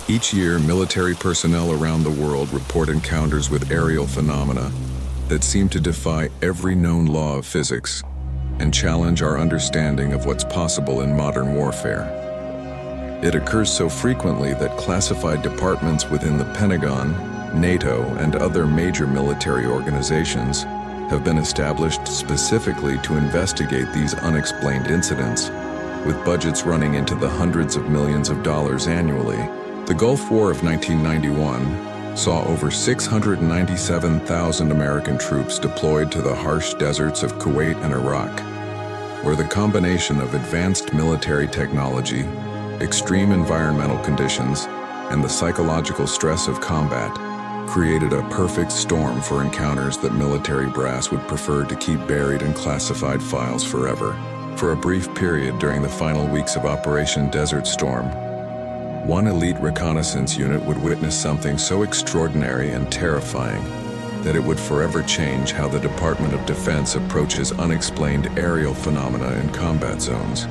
Each year, military personnel around the world report encounters with aerial phenomena that seem to defy every known law of physics and challenge our understanding of what's possible in modern warfare. It occurs so frequently that classified departments within the Pentagon, NATO, and other major military organizations have been established specifically to investigate these unexplained incidents, with budgets running into the hundreds of millions of dollars annually. The Gulf War of 1991 saw over 697,000 American troops deployed to the harsh deserts of Kuwait and Iraq, where the combination of advanced military technology, extreme environmental conditions, and the psychological stress of combat created a perfect storm for encounters that military brass would prefer to keep buried in classified files forever. For a brief period during the final weeks of Operation Desert Storm, one elite reconnaissance unit would witness something so extraordinary and terrifying that it would forever change how the Department of Defense approaches unexplained aerial phenomena in combat zones.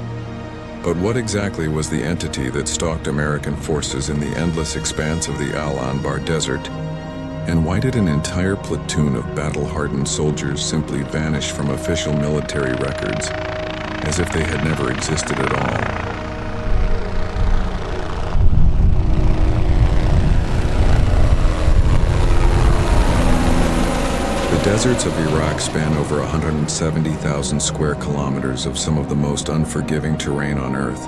But what exactly was the entity that stalked American forces in the endless expanse of the Al-Anbar Desert? And why did an entire platoon of battle-hardened soldiers simply vanish from official military records, as if they had never existed at all? The deserts of Iraq span over 170,000 square kilometers of some of the most unforgiving terrain on Earth,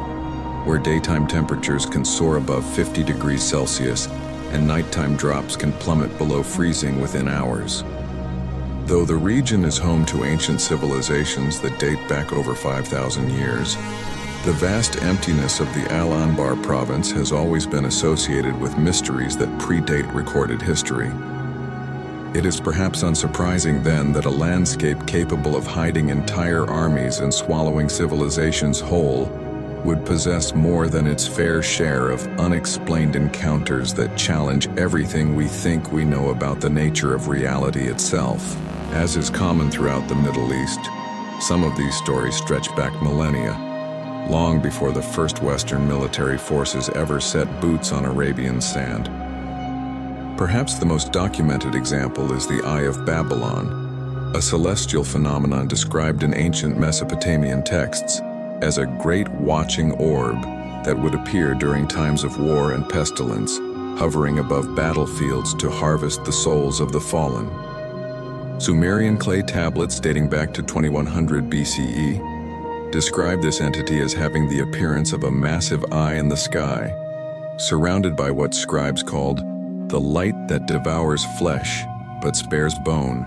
where daytime temperatures can soar above 50 degrees Celsius and nighttime drops can plummet below freezing within hours. Though the region is home to ancient civilizations that date back over 5,000 years, the vast emptiness of the Al-Anbar province has always been associated with mysteries that predate recorded history. It is perhaps unsurprising then that a landscape capable of hiding entire armies and swallowing civilizations whole would possess more than its fair share of unexplained encounters that challenge everything we think we know about the nature of reality itself. As is common throughout the Middle East, some of these stories stretch back millennia, long before the first Western military forces ever set boots on Arabian sand. Perhaps the most documented example is the Eye of Babylon, a celestial phenomenon described in ancient Mesopotamian texts as a great watching orb that would appear during times of war and pestilence, hovering above battlefields to harvest the souls of the fallen. Sumerian clay tablets dating back to 2100 BCE describe this entity as having the appearance of a massive eye in the sky, surrounded by what scribes called the light that devours flesh but spares bone.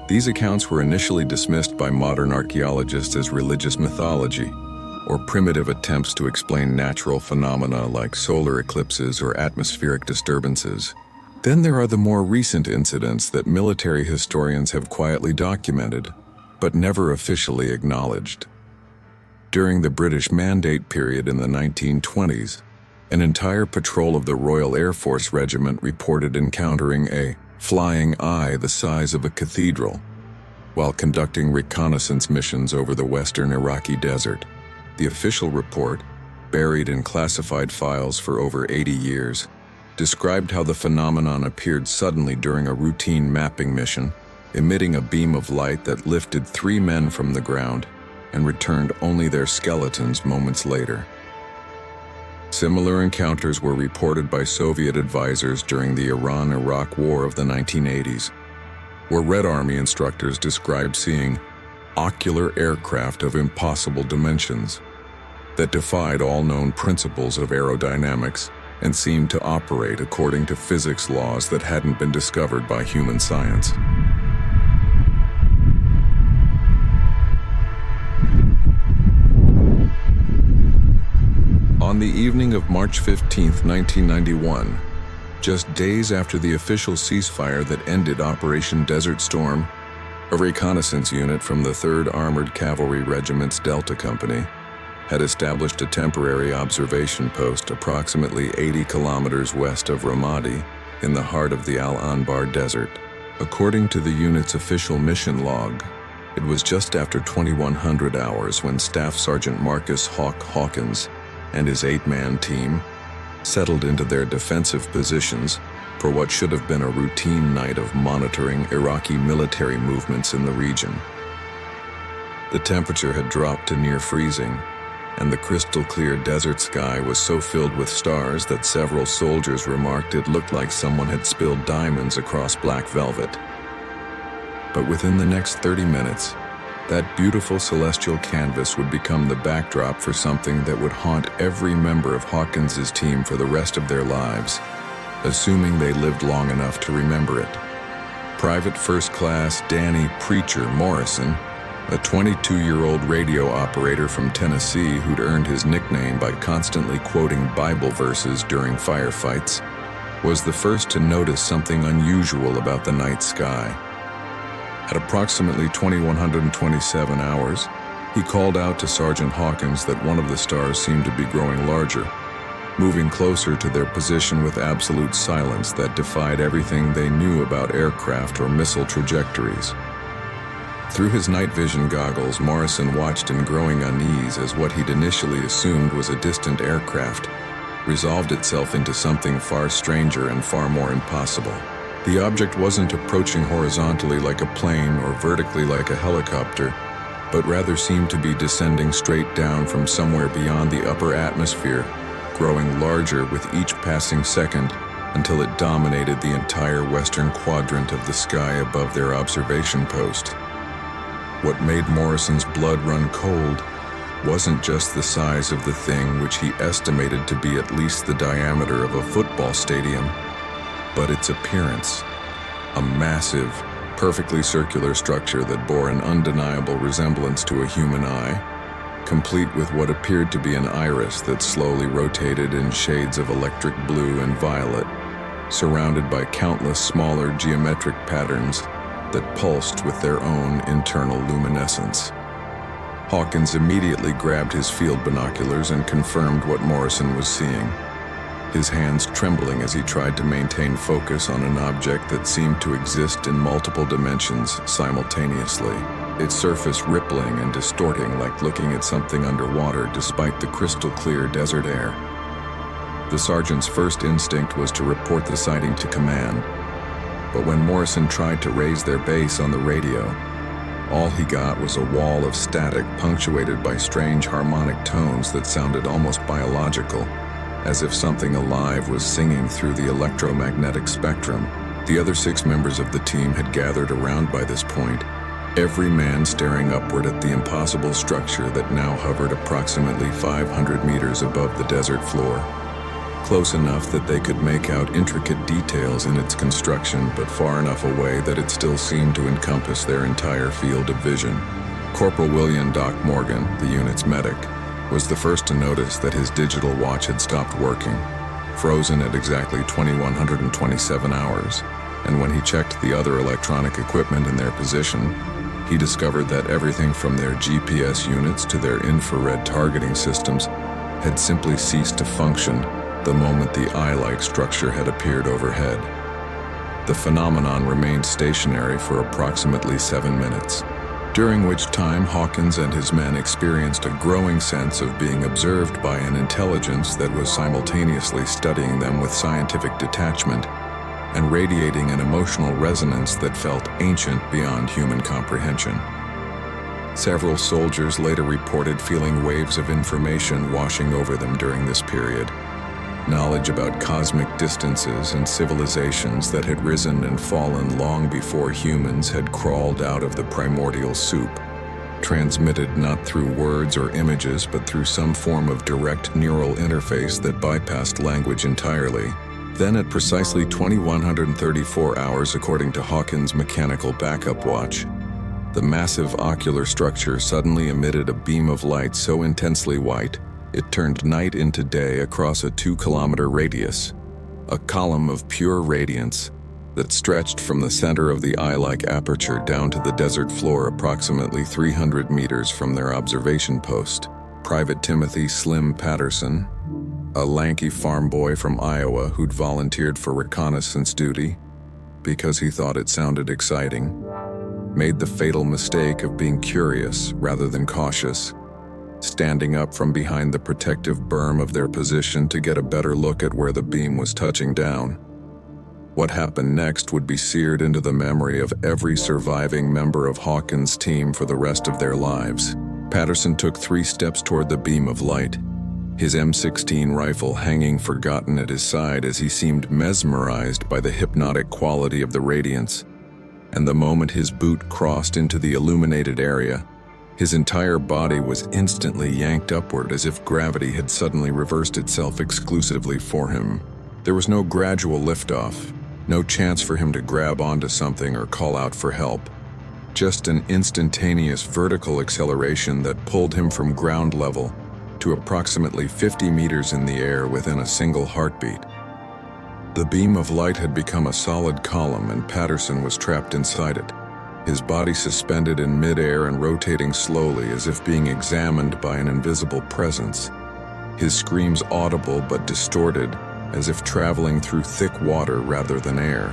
These accounts were initially dismissed by modern archaeologists as religious mythology, or primitive attempts to explain natural phenomena like solar eclipses or atmospheric disturbances. Then there are the more recent incidents that military historians have quietly documented, but never officially acknowledged. During the British Mandate period in the 1920s, an entire patrol of the Royal Air Force Regiment reported encountering a flying eye the size of a cathedral while conducting reconnaissance missions over the western Iraqi desert. The official report, buried in classified files for over 80 years, described how the phenomenon appeared suddenly during a routine mapping mission, emitting a beam of light that lifted 3 men from the ground and returned only their skeletons moments later. Similar encounters were reported by Soviet advisors during the Iran-Iraq War of the 1980s, where Red Army instructors described seeing ocular aircraft of impossible dimensions that defied all known principles of aerodynamics and seemed to operate according to physics laws that hadn't been discovered by human science. On the evening of March 15, 1991, just days after the official ceasefire that ended Operation Desert Storm, a reconnaissance unit from the 3rd Armored Cavalry Regiment's Delta Company had established a temporary observation post approximately 80 kilometers west of Ramadi in the heart of the Al-Anbar Desert. According to the unit's official mission log, it was just after 2100 hours when Staff Sergeant Marcus Hawk Hawkins and his 8-man team settled into their defensive positions for what should have been a routine night of monitoring Iraqi military movements in the region. The temperature had dropped to near freezing, and the crystal-clear desert sky was so filled with stars that several soldiers remarked it looked like someone had spilled diamonds across black velvet. But within the next 30 minutes, that beautiful celestial canvas would become the backdrop for something that would haunt every member of Hawkins's team for the rest of their lives, assuming they lived long enough to remember it. Private First Class Danny "Preacher" Morrison, a 22-year-old radio operator from Tennessee who'd earned his nickname by constantly quoting Bible verses during firefights, was the first to notice something unusual about the night sky. At approximately 2127 hours, he called out to Sergeant Hawkins that one of the stars seemed to be growing larger, moving closer to their position with absolute silence that defied everything they knew about aircraft or missile trajectories. Through his night vision goggles, Morrison watched in growing unease as what he'd initially assumed was a distant aircraft resolved itself into something far stranger and far more impossible. The object wasn't approaching horizontally like a plane or vertically like a helicopter, but rather seemed to be descending straight down from somewhere beyond the upper atmosphere, growing larger with each passing second until it dominated the entire western quadrant of the sky above their observation post. What made Morrison's blood run cold wasn't just the size of the thing, which he estimated to be at least the diameter of a football stadium, but its appearance. A massive, perfectly circular structure that bore an undeniable resemblance to a human eye, complete with what appeared to be an iris that slowly rotated in shades of electric blue and violet, surrounded by countless smaller geometric patterns that pulsed with their own internal luminescence. Hawkins immediately grabbed his field binoculars and confirmed what Morrison was seeing, his hands trembling as he tried to maintain focus on an object that seemed to exist in multiple dimensions simultaneously, its surface rippling and distorting like looking at something underwater despite the crystal-clear desert air. The sergeant's first instinct was to report the sighting to command, but when Morrison tried to raise their base on the radio, all he got was a wall of static punctuated by strange harmonic tones that sounded almost biological, as if something alive was singing through the electromagnetic spectrum. The other 6 members of the team had gathered around by this point, every man staring upward at the impossible structure that now hovered approximately 500 meters above the desert floor, close enough that they could make out intricate details in its construction, but far enough away that it still seemed to encompass their entire field of vision. Corporal William "Doc" Morgan, the unit's medic, was the first to notice that his digital watch had stopped working, frozen at exactly 2127 hours, and when he checked the other electronic equipment in their position, he discovered that everything from their GPS units to their infrared targeting systems had simply ceased to function the moment the eye-like structure had appeared overhead. The phenomenon remained stationary for approximately 7 minutes, during which time Hawkins and his men experienced a growing sense of being observed by an intelligence that was simultaneously studying them with scientific detachment and radiating an emotional resonance that felt ancient beyond human comprehension. Several soldiers later reported feeling waves of information washing over them during this period, knowledge about cosmic distances and civilizations that had risen and fallen long before humans had crawled out of the primordial soup, transmitted not through words or images but through some form of direct neural interface that bypassed language entirely. Then at precisely 2134 hours, according to Hawkins' mechanical backup watch, the massive ocular structure suddenly emitted a beam of light so intensely white it turned night into day across a 2-kilometer radius, a column of pure radiance that stretched from the center of the eye-like aperture down to the desert floor approximately 300 meters from their observation post. Private Timothy "Slim" Patterson, a lanky farm boy from Iowa who'd volunteered for reconnaissance duty because he thought it sounded exciting, made the fatal mistake of being curious rather than cautious. standing up from behind the protective berm of their position to get a better look at where the beam was touching down. What happened next would be seared into the memory of every surviving member of Hawkins' team for the rest of their lives. Patterson took 3 steps toward the beam of light, his M16 rifle hanging forgotten at his side as he seemed mesmerized by the hypnotic quality of the radiance. And the moment his boot crossed into the illuminated area, his entire body was instantly yanked upward as if gravity had suddenly reversed itself exclusively for him. There was no gradual liftoff, no chance for him to grab onto something or call out for help. Just an instantaneous vertical acceleration that pulled him from ground level to approximately 50 meters in the air within a single heartbeat. The beam of light had become a solid column and Patterson was trapped inside it, his body suspended in midair and rotating slowly as if being examined by an invisible presence. His screams audible but distorted, as if traveling through thick water rather than air.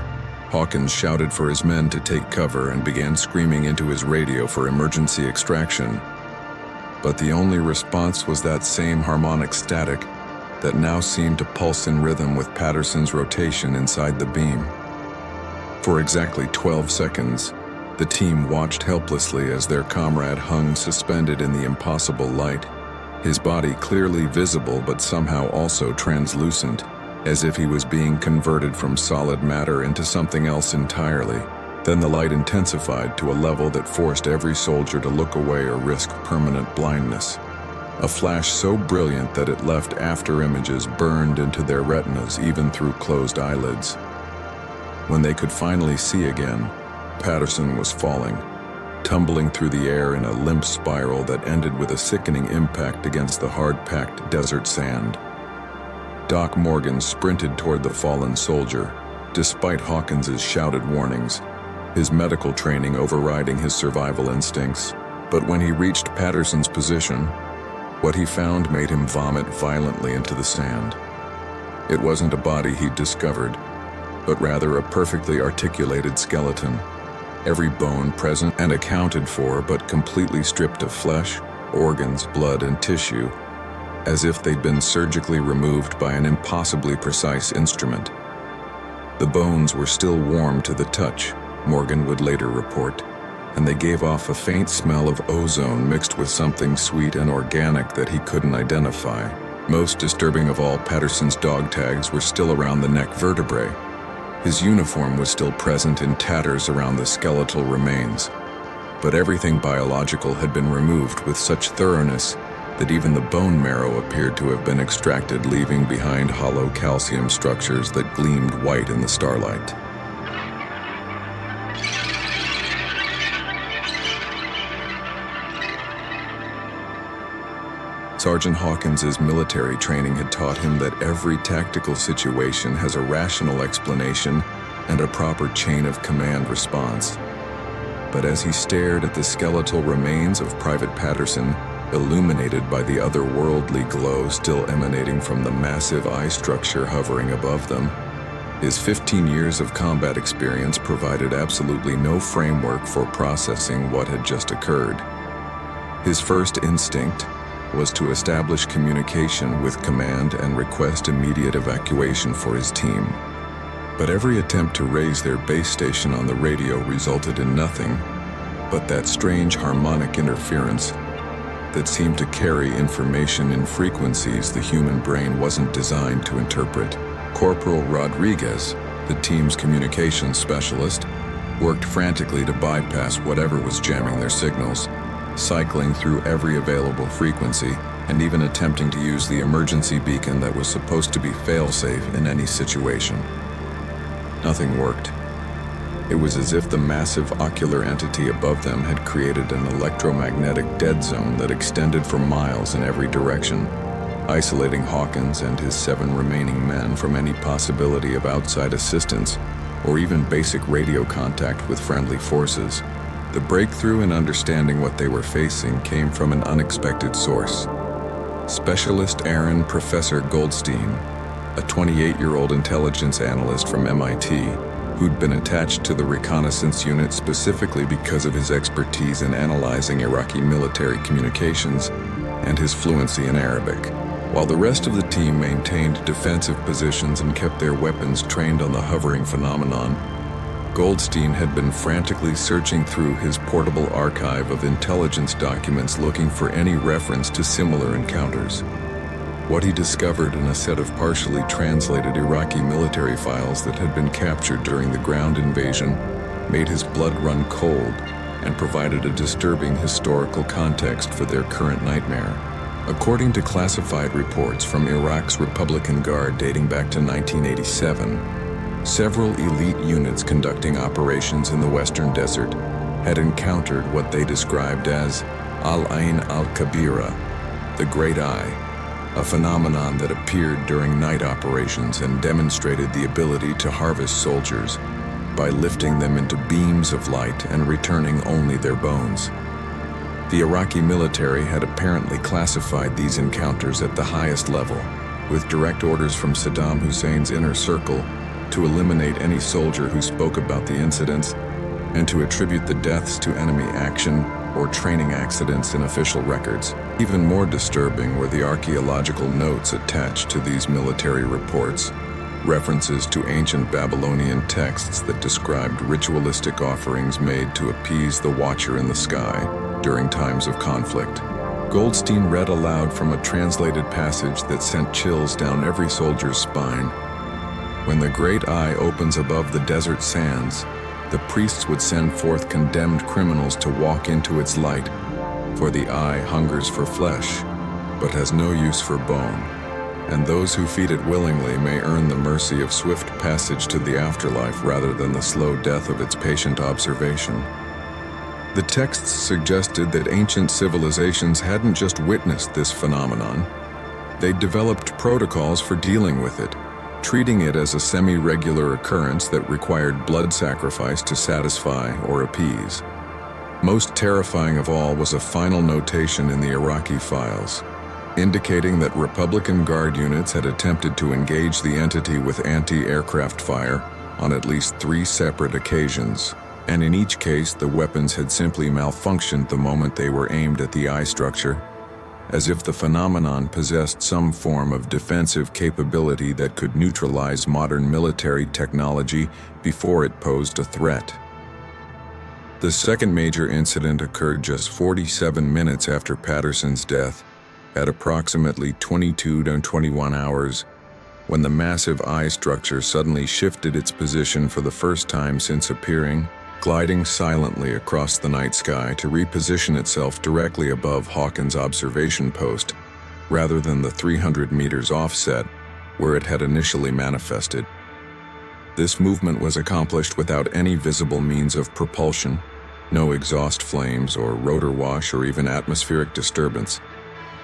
Hawkins shouted for his men to take cover and began screaming into his radio for emergency extraction. But the only response was that same harmonic static that now seemed to pulse in rhythm with Patterson's rotation inside the beam. For exactly 12 seconds, the team watched helplessly as their comrade hung suspended in the impossible light, his body clearly visible but somehow also translucent, as if he was being converted from solid matter into something else entirely. Then the light intensified to a level that forced every soldier to look away or risk permanent blindness. A flash so brilliant that it left after images burned into their retinas even through closed eyelids. When they could finally see again, Patterson was falling, tumbling through the air in a limp spiral that ended with a sickening impact against the hard-packed desert sand. Doc Morgan sprinted toward the fallen soldier, despite Hawkins's shouted warnings, his medical training overriding his survival instincts. But when he reached Patterson's position, what he found made him vomit violently into the sand. It wasn't a body he'd discovered, but rather a perfectly articulated skeleton, every bone present and accounted for but completely stripped of flesh, organs, blood, and tissue, as if they'd been surgically removed by an impossibly precise instrument. The bones were still warm to the touch, Morgan would later report, and they gave off a faint smell of ozone mixed with something sweet and organic that he couldn't identify. Most disturbing of all, Patterson's dog tags were still around the neck vertebrae. His uniform was still present in tatters around the skeletal remains, but everything biological had been removed with such thoroughness that even the bone marrow appeared to have been extracted, leaving behind hollow calcium structures that gleamed white in the starlight. Sergeant Hawkins's military training had taught him that every tactical situation has a rational explanation and a proper chain of command response. But as he stared at the skeletal remains of Private Patterson, illuminated by the otherworldly glow still emanating from the massive eye structure hovering above them, his 15 years of combat experience provided absolutely no framework for processing what had just occurred. His first instinct was to establish communication with command and request immediate evacuation for his team. But every attempt to raise their base station on the radio resulted in nothing but that strange harmonic interference that seemed to carry information in frequencies the human brain wasn't designed to interpret. Corporal Rodriguez, the team's communications specialist, worked frantically to bypass whatever was jamming their signals, cycling through every available frequency and even attempting to use the emergency beacon that was supposed to be fail-safe in any situation. Nothing worked. It was as if the massive ocular entity above them had created an electromagnetic dead zone that extended for miles in every direction, isolating Hawkins and his 7 remaining men from any possibility of outside assistance or even basic radio contact with friendly forces. The breakthrough in understanding what they were facing came from an unexpected source. Specialist Aaron Professor Goldstein, a 28-year-old intelligence analyst from MIT, who'd been attached to the reconnaissance unit specifically because of his expertise in analyzing Iraqi military communications and his fluency in Arabic. While the rest of the team maintained defensive positions and kept their weapons trained on the hovering phenomenon, Goldstein had been frantically searching through his portable archive of intelligence documents looking for any reference to similar encounters. What he discovered in a set of partially translated Iraqi military files that had been captured during the ground invasion made his blood run cold and provided a disturbing historical context for their current nightmare. According to classified reports from Iraq's Republican Guard dating back to 1987, several elite units conducting operations in the Western Desert had encountered what they described as Al-Ain al-Kabira, the Great Eye, a phenomenon that appeared during night operations and demonstrated the ability to harvest soldiers by lifting them into beams of light and returning only their bones. The Iraqi military had apparently classified these encounters at the highest level, with direct orders from Saddam Hussein's inner circle to eliminate any soldier who spoke about the incidents and to attribute the deaths to enemy action or training accidents in official records. Even more disturbing were the archaeological notes attached to these military reports, references to ancient Babylonian texts that described ritualistic offerings made to appease the watcher in the sky during times of conflict. Goldstein read aloud from a translated passage that sent chills down every soldier's spine. When the Great Eye opens above the desert sands, the priests would send forth condemned criminals to walk into its light, for the eye hungers for flesh, but has no use for bone, and those who feed it willingly may earn the mercy of swift passage to the afterlife rather than the slow death of its patient observation. The texts suggested that ancient civilizations hadn't just witnessed this phenomenon, they'd developed protocols for dealing with it, treating it as a semi-regular occurrence that required blood sacrifice to satisfy or appease. Most terrifying of all was a final notation in the Iraqi files, indicating that Republican Guard units had attempted to engage the entity with anti-aircraft fire on at least 3 separate occasions, and in each case the weapons had simply malfunctioned the moment they were aimed at the eye structure, as if the phenomenon possessed some form of defensive capability that could neutralize modern military technology before it posed a threat. The second major incident occurred just 47 minutes after Patterson's death, at approximately 22 to 21 hours, when the massive eye structure suddenly shifted its position for the first time since appearing, gliding silently across the night sky to reposition itself directly above Hawkins' observation post, rather than the 300 meters offset where it had initially manifested. This movement was accomplished without any visible means of propulsion, no exhaust flames or rotor wash or even atmospheric disturbance.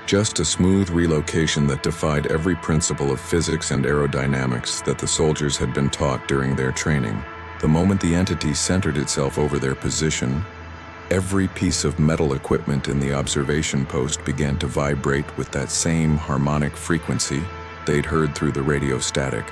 Just a smooth relocation that defied every principle of physics and aerodynamics that the soldiers had been taught during their training. The moment the entity centered itself over their position, every piece of metal equipment in the observation post began to vibrate with that same harmonic frequency they'd heard through the radio static,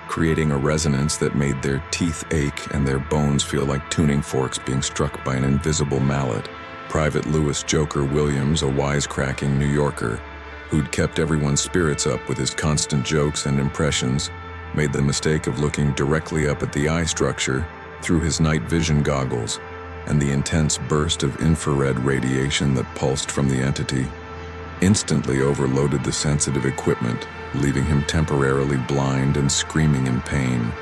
creating a resonance that made their teeth ache and their bones feel like tuning forks being struck by an invisible mallet. Private Louis Joker Williams, a wisecracking New Yorker who'd kept everyone's spirits up with his constant jokes and impressions, made the mistake of looking directly up at the eye structure through his night vision goggles, and the intense burst of infrared radiation that pulsed from the entity instantly overloaded the sensitive equipment, leaving him temporarily blind and screaming in pain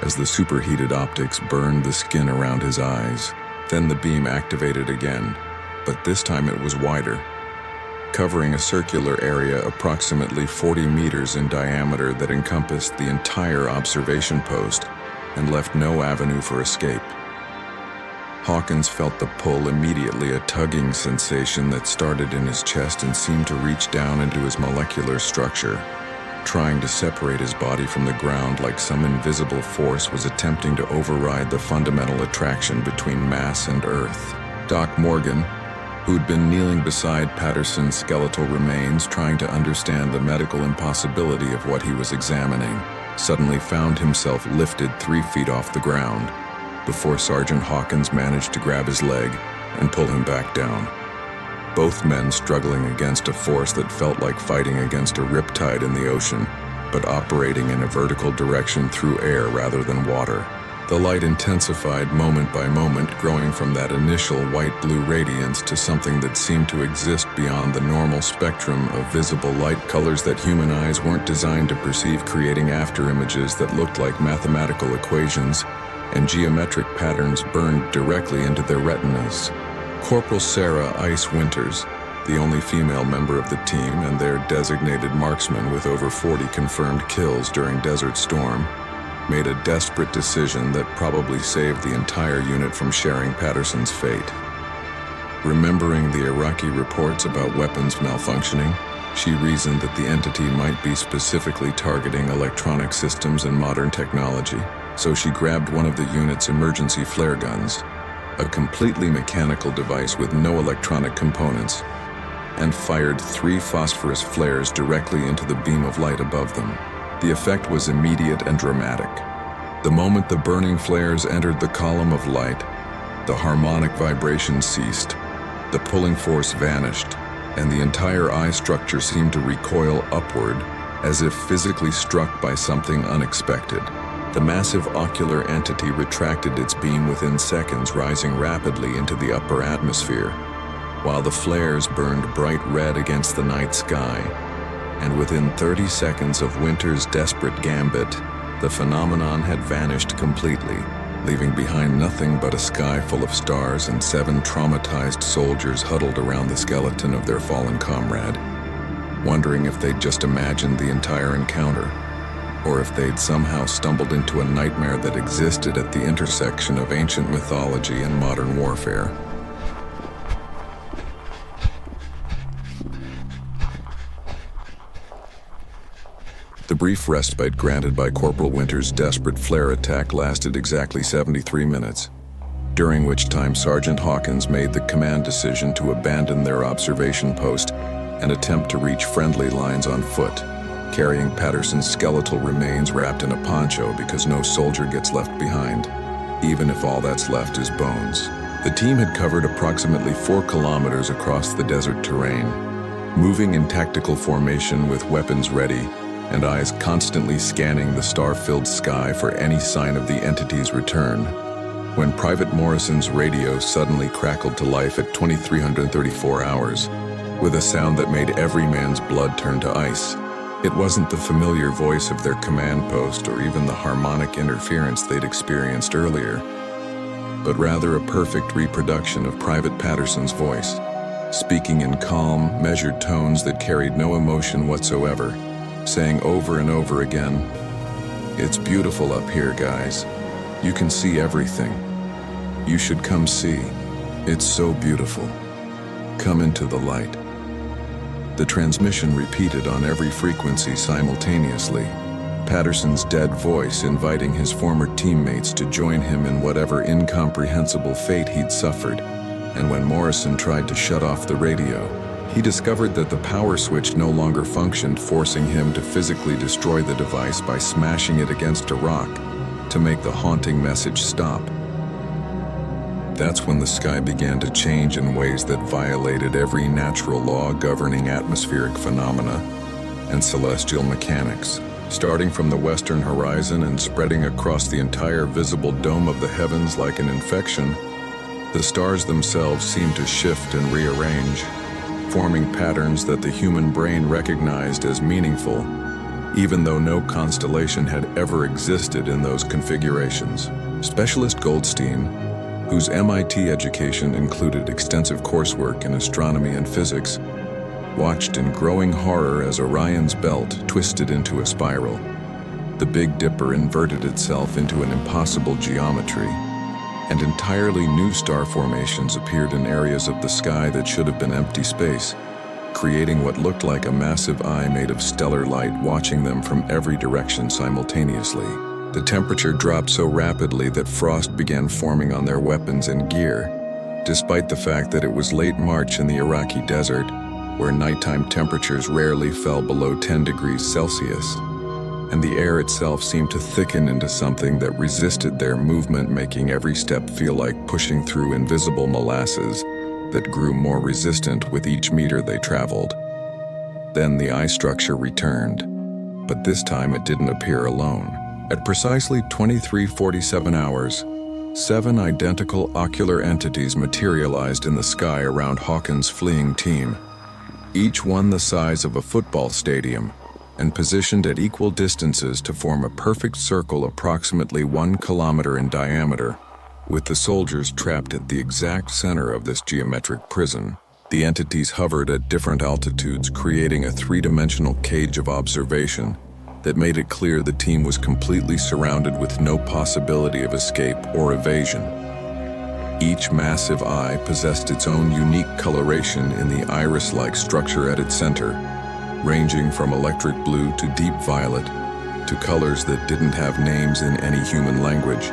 as the superheated optics burned the skin around his eyes. Then the beam activated again, but this time it was wider, covering a circular area approximately 40 meters in diameter that encompassed the entire observation post and left no avenue for escape. Hawkins felt the pull immediately, a tugging sensation that started in his chest and seemed to reach down into his molecular structure, trying to separate his body from the ground like some invisible force was attempting to override the fundamental attraction between mass and earth. Doc Morgan, who'd been kneeling beside Patterson's skeletal remains trying to understand the medical impossibility of what he was examining, suddenly found himself lifted 3 feet off the ground before Sergeant Hawkins managed to grab his leg and pull him back down. both men struggling against a force that felt like fighting against a riptide in the ocean, but operating in a vertical direction through air rather than water. The light intensified moment by moment, growing from that initial white-blue radiance to something that seemed to exist beyond the normal spectrum of visible light, colors that human eyes weren't designed to perceive, creating afterimages that looked like mathematical equations, and geometric patterns burned directly into their retinas. Corporal Sarah Ice Winters, the only female member of the team and their designated marksman with over 40 confirmed kills during Desert Storm, made a desperate decision that probably saved the entire unit from sharing Patterson's fate. Remembering the Iraqi reports about weapons malfunctioning, she reasoned that the entity might be specifically targeting electronic systems and modern technology, so she grabbed one of the unit's emergency flare guns, a completely mechanical device with no electronic components, and fired 3 phosphorus flares directly into the beam of light above them. The effect was immediate and dramatic. The moment the burning flares entered the column of light, the harmonic vibration ceased, the pulling force vanished, and the entire eye structure seemed to recoil upward, as if physically struck by something unexpected. The massive ocular entity retracted its beam within seconds, rising rapidly into the upper atmosphere, while the flares burned bright red against the night sky. And within 30 seconds of Winter's desperate gambit, the phenomenon had vanished completely, leaving behind nothing but a sky full of stars and 7 traumatized soldiers huddled around the skeleton of their fallen comrade, wondering if they'd just imagined the entire encounter, or if they'd somehow stumbled into a nightmare that existed at the intersection of ancient mythology and modern warfare. The brief respite granted by Corporal Winter's desperate flare attack lasted exactly 73 minutes, during which time Sergeant Hawkins made the command decision to abandon their observation post and attempt to reach friendly lines on foot, carrying Patterson's skeletal remains wrapped in a poncho because no soldier gets left behind, even if all that's left is bones. The team had covered approximately 4 kilometers across the desert terrain, moving in tactical formation with weapons ready and eyes constantly scanning the star-filled sky for any sign of the entity's return, when Private Morrison's radio suddenly crackled to life at 2334 hours, with a sound that made every man's blood turn to ice. It wasn't the familiar voice of their command post or even the harmonic interference they'd experienced earlier, but rather a perfect reproduction of Private Patterson's voice, speaking in calm, measured tones that carried no emotion whatsoever, saying over and over again, "It's beautiful up here, guys. You can see everything. You should come see. It's so beautiful. Come into the light." The transmission repeated on every frequency simultaneously, Patterson's dead voice inviting his former teammates to join him in whatever incomprehensible fate he'd suffered. And when Morrison tried to shut off the radio, he discovered that the power switch no longer functioned, forcing him to physically destroy the device by smashing it against a rock to make the haunting message stop. That's when the sky began to change in ways that violated every natural law governing atmospheric phenomena and celestial mechanics. Starting from the western horizon and spreading across the entire visible dome of the heavens like an infection, the stars themselves seemed to shift and rearrange, forming patterns that the human brain recognized as meaningful, even though no constellation had ever existed in those configurations. Specialist Goldstein, whose MIT education included extensive coursework in astronomy and physics, watched in growing horror as Orion's belt twisted into a spiral. The Big Dipper inverted itself into an impossible geometry, and entirely new star formations appeared in areas of the sky that should have been empty space, creating what looked like a massive eye made of stellar light watching them from every direction simultaneously. The temperature dropped so rapidly that frost began forming on their weapons and gear, despite the fact that it was late March in the Iraqi desert, where nighttime temperatures rarely fell below 10 degrees Celsius, and the air itself seemed to thicken into something that resisted their movement, making every step feel like pushing through invisible molasses that grew more resistant with each meter they traveled. Then the eye structure returned, but this time it didn't appear alone. At precisely 23:47 hours, 7 identical ocular entities materialized in the sky around Hawkins' fleeing team, each one the size of a football stadium and positioned at equal distances to form a perfect circle approximately 1 kilometer in diameter, with the soldiers trapped at the exact center of this geometric prison. The entities hovered at different altitudes, creating a three-dimensional cage of observation that made it clear the team was completely surrounded with no possibility of escape or evasion. Each massive eye possessed its own unique coloration in the iris-like structure at its center, ranging from electric blue to deep violet, to colors that didn't have names in any human language,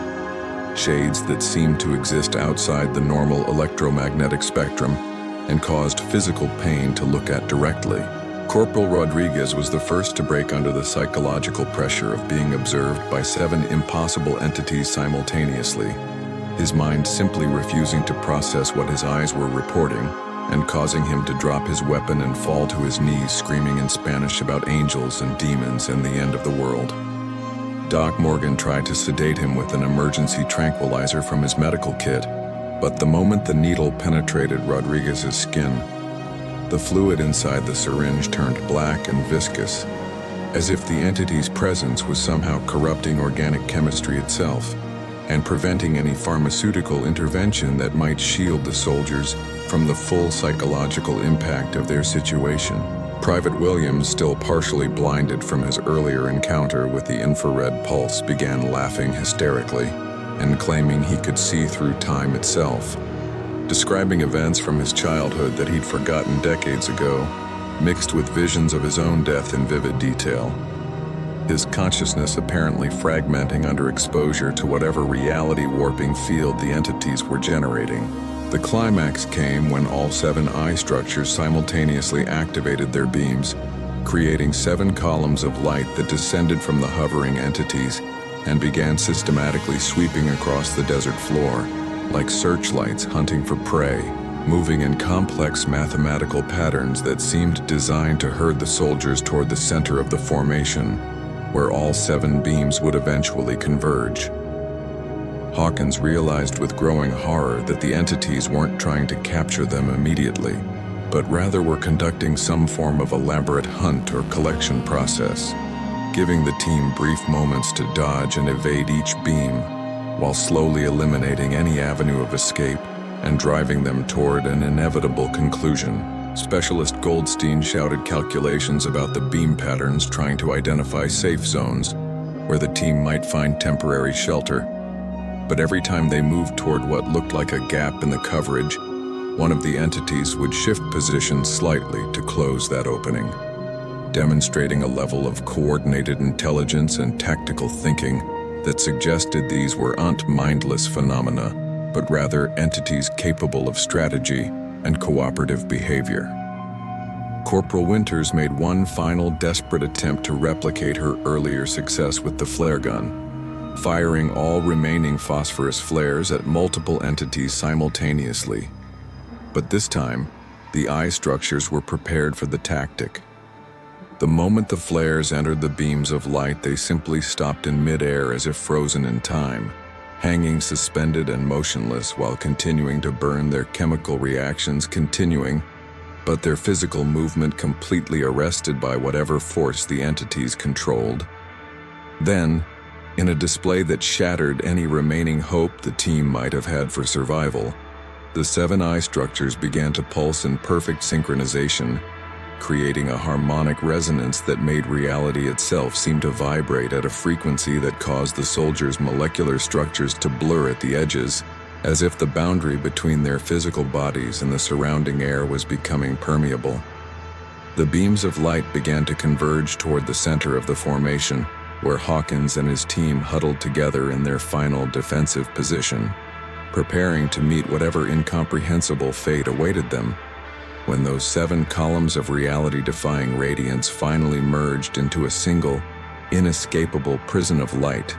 shades that seemed to exist outside the normal electromagnetic spectrum and caused physical pain to look at directly. Corporal Rodriguez was the first to break under the psychological pressure of being observed by 7 impossible entities simultaneously, his mind simply refusing to process what his eyes were reporting and causing him to drop his weapon and fall to his knees, screaming in Spanish about angels and demons and the end of the world. Doc Morgan tried to sedate him with an emergency tranquilizer from his medical kit, but the moment the needle penetrated Rodriguez's skin, the fluid inside the syringe turned black and viscous, as if the entity's presence was somehow corrupting organic chemistry itself and preventing any pharmaceutical intervention that might shield the soldiers from the full psychological impact of their situation. Private Williams, still partially blinded from his earlier encounter with the infrared pulse, began laughing hysterically and claiming he could see through time itself, describing events from his childhood that he'd forgotten decades ago, mixed with visions of his own death in vivid detail, his consciousness apparently fragmenting under exposure to whatever reality-warping field the entities were generating. The climax came when all 7 eye structures simultaneously activated their beams, creating 7 columns of light that descended from the hovering entities and began systematically sweeping across the desert floor, like searchlights hunting for prey, moving in complex mathematical patterns that seemed designed to herd the soldiers toward the center of the formation, where all 7 beams would eventually converge. Hawkins realized with growing horror that the entities weren't trying to capture them immediately, but rather were conducting some form of elaborate hunt or collection process, giving the team brief moments to dodge and evade each beam, while slowly eliminating any avenue of escape and driving them toward an inevitable conclusion. Specialist Goldstein shouted calculations about the beam patterns, trying to identify safe zones where the team might find temporary shelter. But every time they moved toward what looked like a gap in the coverage, one of the entities would shift position slightly to close that opening, demonstrating a level of coordinated intelligence and tactical thinking that suggested these weren't mindless phenomena, but rather entities capable of strategy and cooperative behavior. Corporal Winters made one final desperate attempt to replicate her earlier success with the flare gun, firing all remaining phosphorus flares at multiple entities simultaneously. But this time, the eye structures were prepared for the tactic. The moment the flares entered the beams of light, they simply stopped in midair as if frozen in time, hanging suspended and motionless while continuing to burn, their chemical reactions continuing, but their physical movement completely arrested by whatever force the entities controlled. Then, in a display that shattered any remaining hope the team might have had for survival, the 7 eye structures began to pulse in perfect synchronization, creating a harmonic resonance that made reality itself seem to vibrate at a frequency that caused the soldiers' molecular structures to blur at the edges, as if the boundary between their physical bodies and the surrounding air was becoming permeable. The beams of light began to converge toward the center of the formation, where Hawkins and his team huddled together in their final defensive position, preparing to meet whatever incomprehensible fate awaited them. When those 7 columns of reality-defying radiance finally merged into a single, inescapable prison of light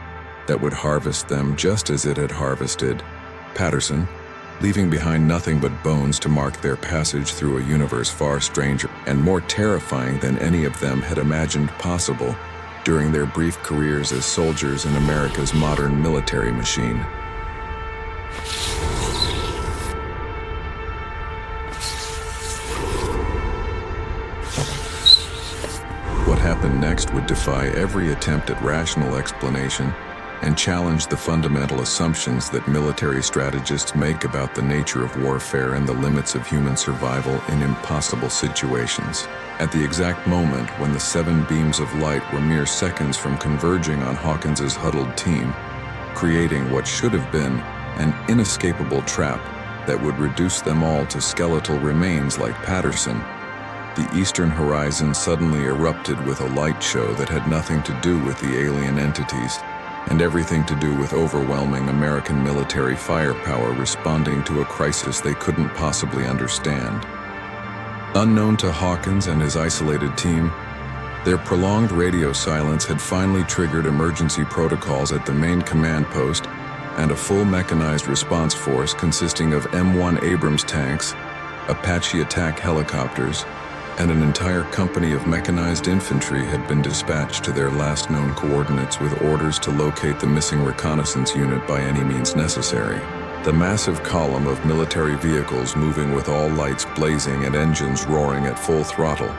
that would harvest them just as it had harvested Patterson, leaving behind nothing but bones to mark their passage through a universe far stranger and more terrifying than any of them had imagined possible during their brief careers as soldiers in America's modern military machine. What happened next would defy every attempt at rational explanation and challenge the fundamental assumptions that military strategists make about the nature of warfare and the limits of human survival in impossible situations. At the exact moment when the 7 beams of light were mere seconds from converging on Hawkins's huddled team, creating what should have been an inescapable trap that would reduce them all to skeletal remains like Patterson, the eastern horizon suddenly erupted with a light show that had nothing to do with the alien entities and everything to do with overwhelming American military firepower responding to a crisis they couldn't possibly understand. Unknown to Hawkins and his isolated team, their prolonged radio silence had finally triggered emergency protocols at the main command post, and a full mechanized response force consisting of M1 Abrams tanks, Apache attack helicopters, and an entire company of mechanized infantry had been dispatched to their last known coordinates with orders to locate the missing reconnaissance unit by any means necessary. The massive column of military vehicles moving with all lights blazing and engines roaring at full throttle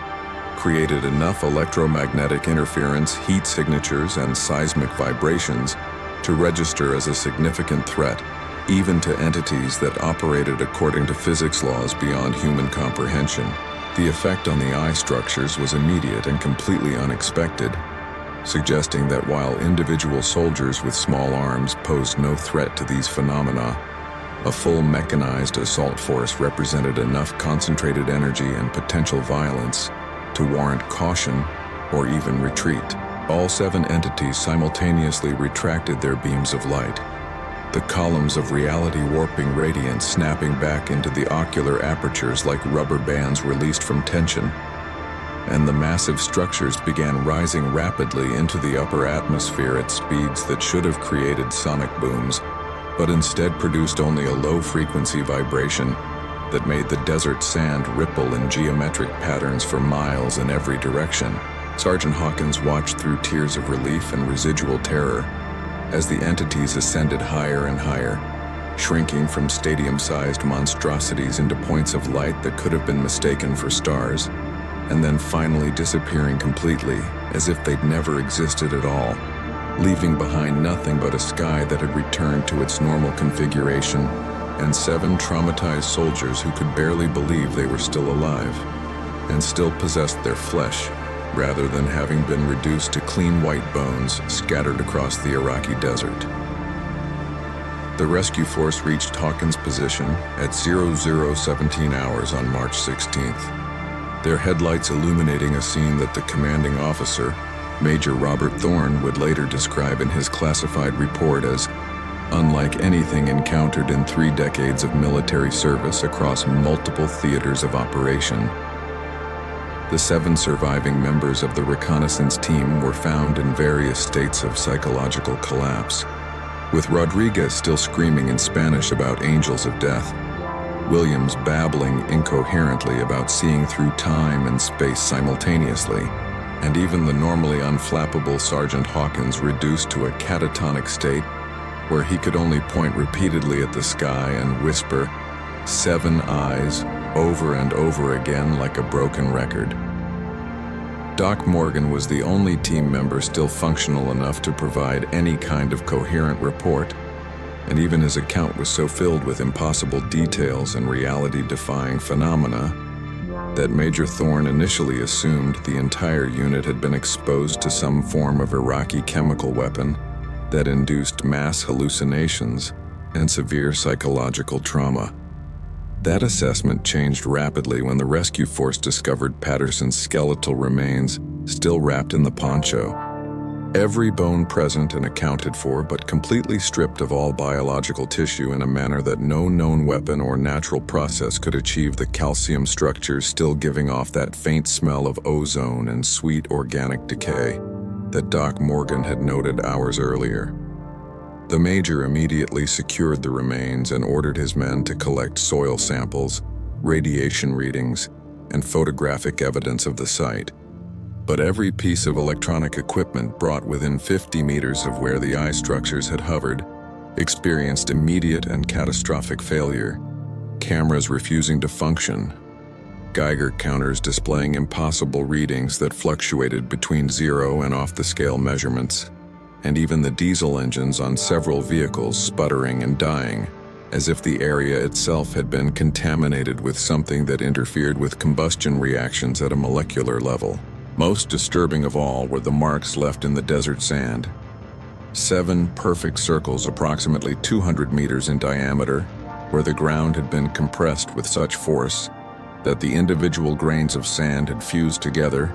created enough electromagnetic interference, heat signatures, and seismic vibrations to register as a significant threat, even to entities that operated according to physics laws beyond human comprehension. The effect on the eye structures was immediate and completely unexpected, suggesting that while individual soldiers with small arms posed no threat to these phenomena, a full mechanized assault force represented enough concentrated energy and potential violence to warrant caution or even retreat. All 7 entities simultaneously retracted their beams of light, the columns of reality warping radiance snapping back into the ocular apertures like rubber bands released from tension, and the massive structures began rising rapidly into the upper atmosphere at speeds that should have created sonic booms, but instead produced only a low-frequency vibration that made the desert sand ripple in geometric patterns for miles in every direction. Sergeant Hawkins watched through tears of relief and residual terror as the entities ascended higher and higher, shrinking from stadium-sized monstrosities into points of light that could have been mistaken for stars, and then finally disappearing completely, as if they'd never existed at all, leaving behind nothing but a sky that had returned to its normal configuration, and 7 traumatized soldiers who could barely believe they were still alive, and still possessed their flesh, rather than having been reduced to clean white bones scattered across the Iraqi desert. The rescue force reached Hawkins' position at 0017 hours on March 16th, their headlights illuminating a scene that the commanding officer, Major Robert Thorne, would later describe in his classified report as unlike anything encountered in 3 decades of military service across multiple theaters of operation. The 7 surviving members of the reconnaissance team were found in various states of psychological collapse, with Rodriguez still screaming in Spanish about angels of death, Williams babbling incoherently about seeing through time and space simultaneously, and even the normally unflappable Sergeant Hawkins reduced to a catatonic state where he could only point repeatedly at the sky and whisper, "7 eyes," over and over again like a broken record. Doc Morgan was the only team member still functional enough to provide any kind of coherent report, and even his account was so filled with impossible details and reality-defying phenomena that Major Thorne initially assumed the entire unit had been exposed to some form of Iraqi chemical weapon that induced mass hallucinations and severe psychological trauma. That assessment changed rapidly when the rescue force discovered Patterson's skeletal remains still wrapped in the poncho. Every bone present and accounted for, but completely stripped of all biological tissue in a manner that no known weapon or natural process could achieve, the calcium structures still giving off that faint smell of ozone and sweet organic decay that Doc Morgan had noted hours earlier. The major immediately secured the remains and ordered his men to collect soil samples, radiation readings, and photographic evidence of the site. But every piece of electronic equipment brought within 50 meters of where the eye structures had hovered experienced immediate and catastrophic failure, cameras refusing to function, Geiger counters displaying impossible readings that fluctuated between 0 and off-the-scale measurements, and even the diesel engines on several vehicles sputtering and dying, as if the area itself had been contaminated with something that interfered with combustion reactions at a molecular level. Most disturbing of all were the marks left in the desert sand. 7 perfect circles approximately 200 meters in diameter, where the ground had been compressed with such force that the individual grains of sand had fused together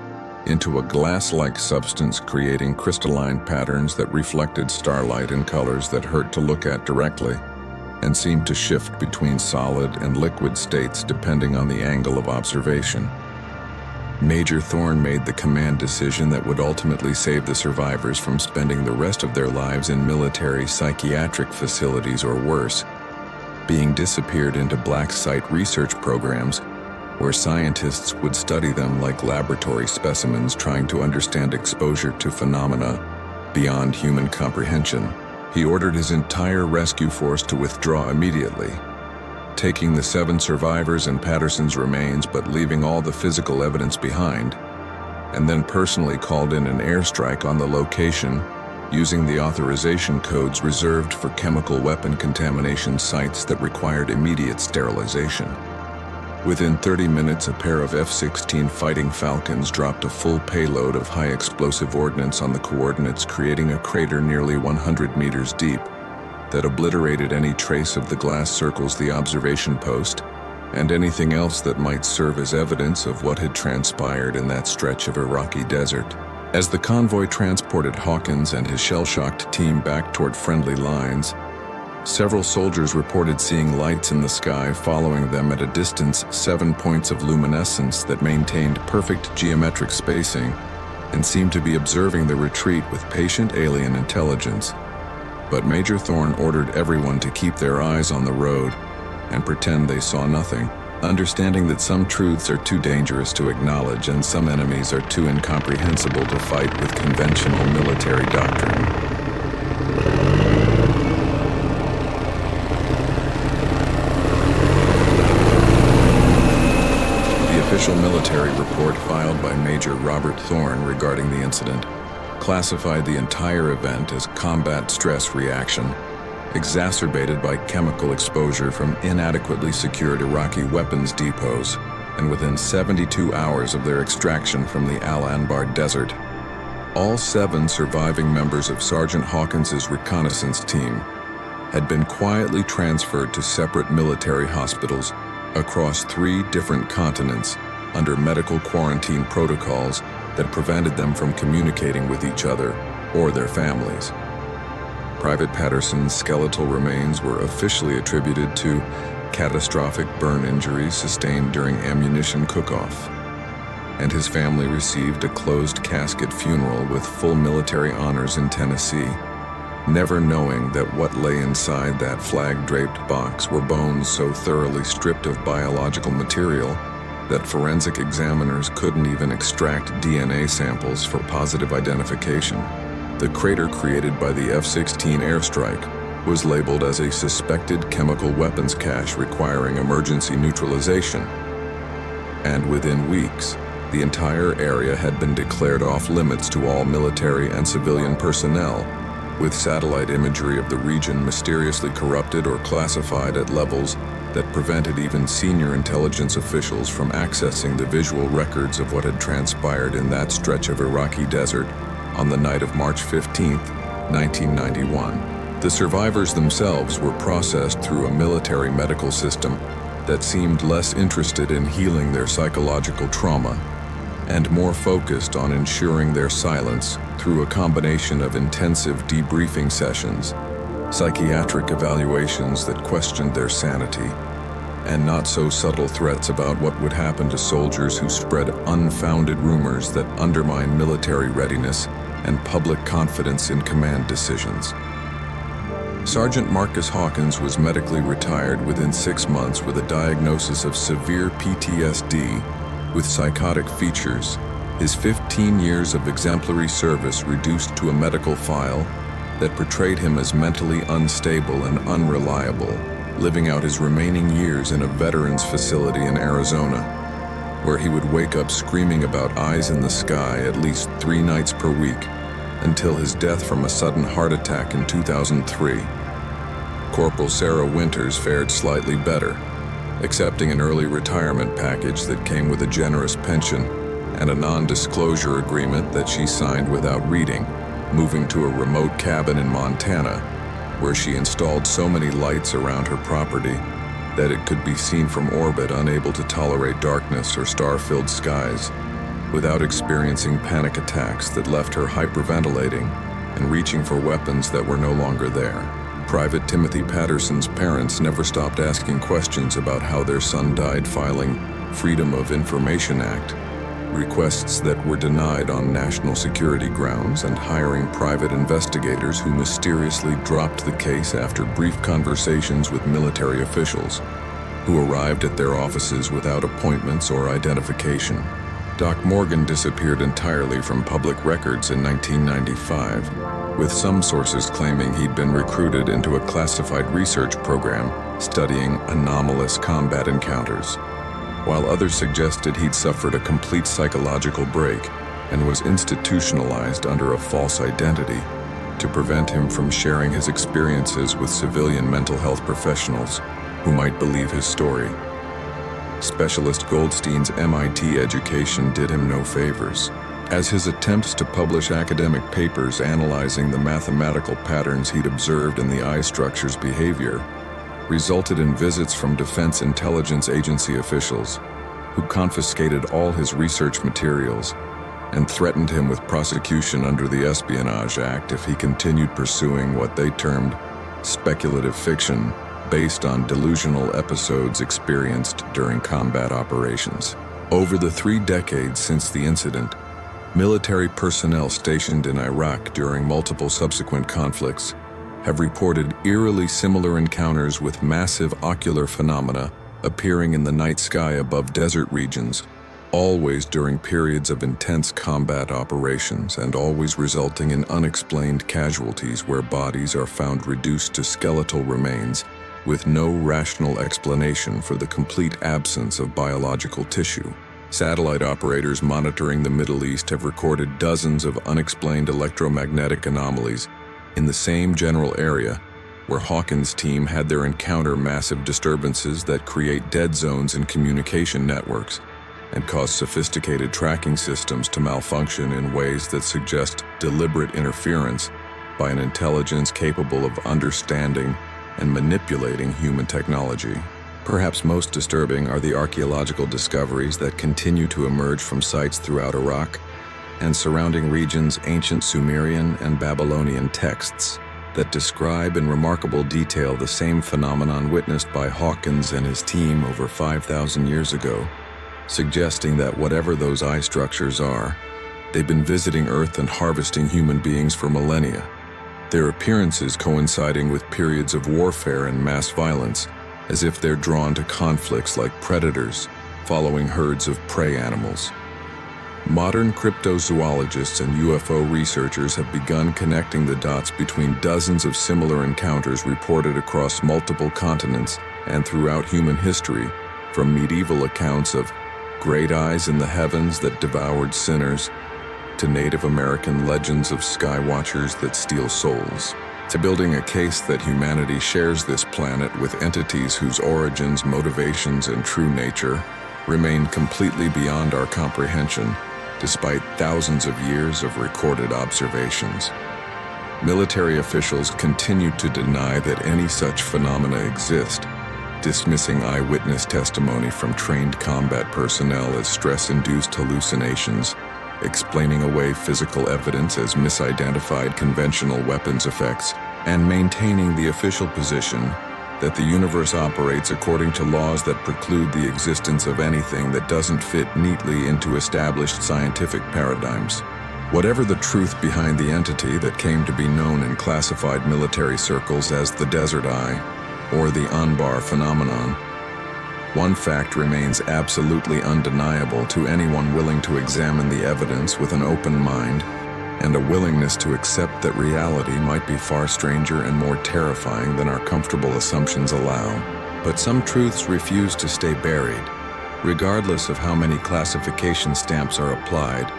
into a glass-like substance, creating crystalline patterns that reflected starlight in colors that hurt to look at directly and seemed to shift between solid and liquid states depending on the angle of observation. Major Thorne made the command decision that would ultimately save the survivors from spending the rest of their lives in military psychiatric facilities or worse, being disappeared into black site research programs where scientists would study them like laboratory specimens trying to understand exposure to phenomena beyond human comprehension. He ordered his entire rescue force to withdraw immediately, taking the 7 survivors and Patterson's remains but leaving all the physical evidence behind, and then personally called in an airstrike on the location using the authorization codes reserved for chemical weapon contamination sites that required immediate sterilization. Within 30 minutes, a pair of F-16 Fighting Falcons dropped a full payload of high explosive ordnance on the coordinates, creating a crater nearly 100 meters deep that obliterated any trace of the glass circles, the observation post, and anything else that might serve as evidence of what had transpired in that stretch of Iraqi desert. As the convoy transported Hawkins and his shell-shocked team back toward friendly lines, several soldiers reported seeing lights in the sky following them at a distance, 7 points of luminescence that maintained perfect geometric spacing and seemed to be observing the retreat with patient alien intelligence. But Major Thorne ordered everyone to keep their eyes on the road and pretend they saw nothing, understanding that some truths are too dangerous to acknowledge and some enemies are too incomprehensible to fight with conventional military doctrine. The official military report filed by Major Robert Thorne regarding the incident classified the entire event as combat stress reaction, exacerbated by chemical exposure from inadequately secured Iraqi weapons depots, and within 72 hours of their extraction from the Al-Anbar Desert. All 7 surviving members of Sergeant Hawkins's reconnaissance team had been quietly transferred to separate military hospitals across 3 different continents under medical quarantine protocols that prevented them from communicating with each other or their families. Private Patterson's skeletal remains were officially attributed to catastrophic burn injuries sustained during ammunition cook-off, and his family received a closed casket funeral with full military honors in Tennessee, never knowing that what lay inside that flag-draped box were bones so thoroughly stripped of biological material that forensic examiners couldn't even extract DNA samples for positive identification. The crater created by the F-16 airstrike was labeled as a suspected chemical weapons cache requiring emergency neutralization. And within weeks, the entire area had been declared off limits to all military and civilian personnel, with satellite imagery of the region mysteriously corrupted or classified at levels that prevented even senior intelligence officials from accessing the visual records of what had transpired in that stretch of Iraqi desert on the night of March 15, 1991. The survivors themselves were processed through a military medical system that seemed less interested in healing their psychological trauma and more focused on ensuring their silence through a combination of intensive debriefing sessions, psychiatric evaluations that questioned their sanity, and not so subtle threats about what would happen to soldiers who spread unfounded rumors that undermine military readiness and public confidence in command decisions. Sergeant Marcus Hawkins was medically retired within 6 months with a diagnosis of severe PTSD with psychotic features. His 15 years of exemplary service reduced to a medical file that portrayed him as mentally unstable and unreliable, living out his remaining years in a veterans facility in Arizona, where he would wake up screaming about eyes in the sky at least 3 nights per week, until his death from a sudden heart attack in 2003. Corporal Sarah Winters fared slightly better, accepting an early retirement package that came with a generous pension and a non-disclosure agreement that she signed without reading, moving to a remote cabin in Montana, where she installed so many lights around her property that it could be seen from orbit, unable to tolerate darkness or star-filled skies, without experiencing panic attacks that left her hyperventilating and reaching for weapons that were no longer there. Private Timothy Patterson's parents never stopped asking questions about how their son died, filing Freedom of Information Act requests that were denied on national security grounds, and hiring private investigators who mysteriously dropped the case after brief conversations with military officials who arrived at their offices without appointments or identification. Doc Morgan disappeared entirely from public records in 1995, with some sources claiming he'd been recruited into a classified research program studying anomalous combat encounters, while others suggested he'd suffered a complete psychological break and was institutionalized under a false identity to prevent him from sharing his experiences with civilian mental health professionals who might believe his story. Specialist Goldstein's MIT education did him no favors, as his attempts to publish academic papers analyzing the mathematical patterns he'd observed in the eye structure's behavior resulted in visits from Defense Intelligence Agency officials who confiscated all his research materials and threatened him with prosecution under the Espionage Act if he continued pursuing what they termed speculative fiction based on delusional episodes experienced during combat operations. Over the 3 decades since the incident, military personnel stationed in Iraq during multiple subsequent conflicts have reported eerily similar encounters with massive ocular phenomena appearing in the night sky above desert regions, always during periods of intense combat operations and always resulting in unexplained casualties where bodies are found reduced to skeletal remains with no rational explanation for the complete absence of biological tissue. Satellite operators monitoring the Middle East have recorded dozens of unexplained electromagnetic anomalies in the same general area where Hawkins' team had their encounter massive disturbances that create dead zones in communication networks and cause sophisticated tracking systems to malfunction in ways that suggest deliberate interference by an intelligence capable of understanding and manipulating human technology. Perhaps most disturbing are the archaeological discoveries that continue to emerge from sites throughout Iraq and surrounding regions, ancient Sumerian and Babylonian texts that describe in remarkable detail the same phenomenon witnessed by Hawkins and his team over 5,000 years ago, suggesting that whatever those eye structures are, they've been visiting Earth and harvesting human beings for millennia, their appearances coinciding with periods of warfare and mass violence, as if they're drawn to conflicts like predators following herds of prey animals. Modern cryptozoologists and UFO researchers have begun connecting the dots between dozens of similar encounters reported across multiple continents and throughout human history, from medieval accounts of great eyes in the heavens that devoured sinners to Native American legends of sky watchers that steal souls, to building a case that humanity shares this planet with entities whose origins, motivations, and true nature remain completely beyond our comprehension, despite thousands of years of recorded observations. Military officials continue to deny that any such phenomena exist, dismissing eyewitness testimony from trained combat personnel as stress-induced hallucinations, explaining away physical evidence as misidentified conventional weapons effects, and maintaining the official position that the universe operates according to laws that preclude the existence of anything that doesn't fit neatly into established scientific paradigms. Whatever the truth behind the entity that came to be known in classified military circles as the Desert Eye or the Anbar phenomenon, one fact remains absolutely undeniable to anyone willing to examine the evidence with an open mind and a willingness to accept that reality might be far stranger and more terrifying than our comfortable assumptions allow. But some truths refuse to stay buried, regardless of how many classification stamps are applied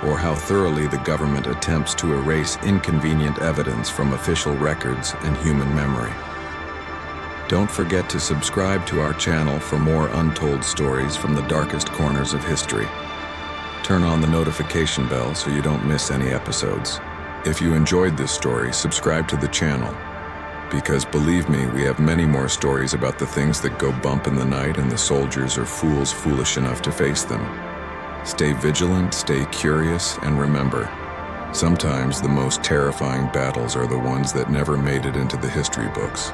or how thoroughly the government attempts to erase inconvenient evidence from official records and human memory. Don't forget to subscribe to our channel for more untold stories from the darkest corners of history. Turn on the notification bell so you don't miss any episodes. If you enjoyed this story, subscribe to the channel, because believe me, we have many more stories about the things that go bump in the night and the soldiers or fools foolish enough to face them. Stay vigilant, stay curious, and remember, sometimes the most terrifying battles are the ones that never made it into the history books.